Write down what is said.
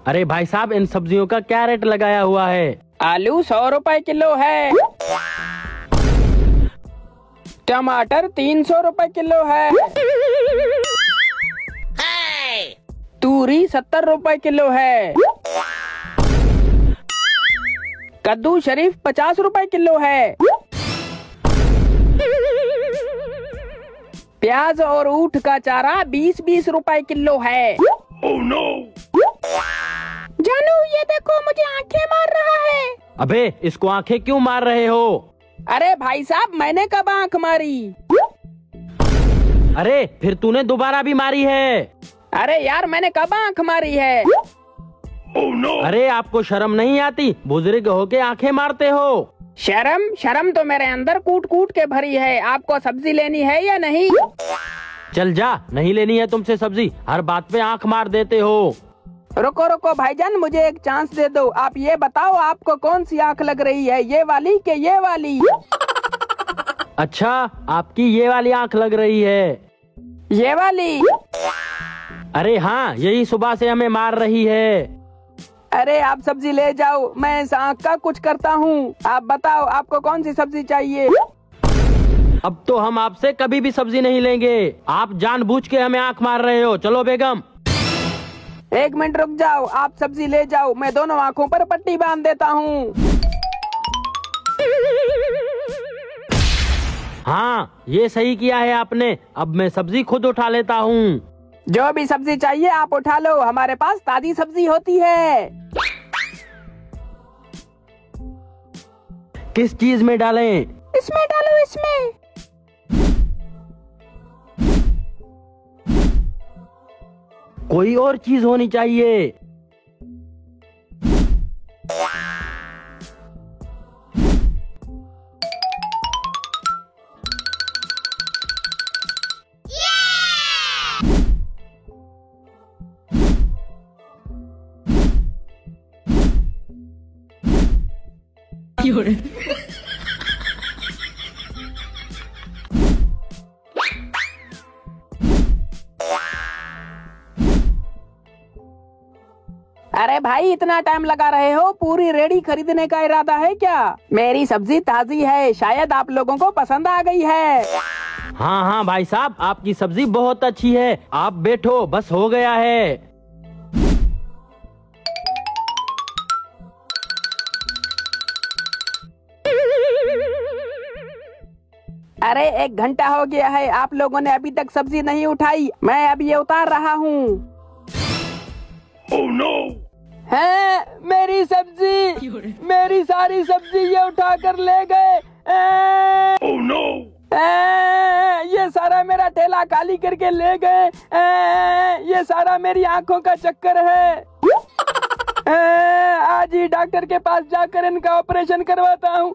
अरे भाई साहब, इन सब्जियों का क्या रेट लगाया हुआ है? आलू 100 रुपए किलो है। टमाटर 300 रुपए किलो है। तूरी 70 रुपए किलो है। कद्दू शरीफ 50 रुपए किलो है। प्याज और ऊँट का चारा 20-20 रुपए किलो है। Oh no! जानू, ये देखो, मुझे आंखें मार रहा है। अबे, इसको आंखें क्यों मार रहे हो? अरे भाई साहब, मैंने कब आंख मारी? अरे फिर तूने दोबारा भी मारी है। अरे यार, मैंने कब आंख मारी है? Oh no! अरे आपको शर्म नहीं आती? बुजुर्ग होके आंखें मारते हो। शर्म तो मेरे अंदर कूट कूट के भरी है। आपको सब्जी लेनी है या नहीं? चल जा, नहीं लेनी है तुमसे सब्जी, हर बात पे आंख मार देते हो। रुको भाईजान, मुझे एक चांस दे दो। आप ये बताओ, आपको कौन सी आंख लग रही है, ये वाली के ये वाली? अच्छा, आपकी ये वाली आंख लग रही है। ये वाली? अरे हाँ, यही सुबह से हमें मार रही है। अरे आप सब्जी ले जाओ, मैं इस आंख का कुछ करता हूँ। आप बताओ, आपको कौन सी सब्जी चाहिए? अब तो हम आपसे कभी भी सब्जी नहीं लेंगे। आप जानबूझ के हमें आंख मार रहे हो। चलो बेगम। 1 मिनट रुक जाओ, आप सब्जी ले जाओ, मैं दोनों आंखों पर पट्टी बांध देता हूँ। हाँ, ये सही किया है आपने। अब मैं सब्जी खुद उठा लेता हूँ। जो भी सब्जी चाहिए आप उठा लो, हमारे पास ताजी सब्जी होती है। किस चीज में डालें? इसमें डालो, इसमें। कोई और चीज होनी चाहिए। अरे भाई, इतना टाइम लगा रहे हो? पूरी रेडी खरीदने का इरादा है क्या? मेरी सब्जी ताजी है, शायद आप लोगों को पसंद आ गई है। हाँ हाँ भाई साहब, आपकी सब्जी बहुत अच्छी है। आप बैठो, बस हो गया है। अरे 1 घंटा हो गया है, आप लोगों ने अभी तक सब्जी नहीं उठाई। मैं अब ये उतार रहा हूँ। Oh no! है मेरी सब्जी, मेरी सारी सब्जी ये उठा कर ले गए। Oh no! ये सारा मेरा ठेला खाली करके ले गए। ये सारा मेरी आंखों का चक्कर है। आज ही डॉक्टर के पास जाकर इनका ऑपरेशन करवाता हूँ।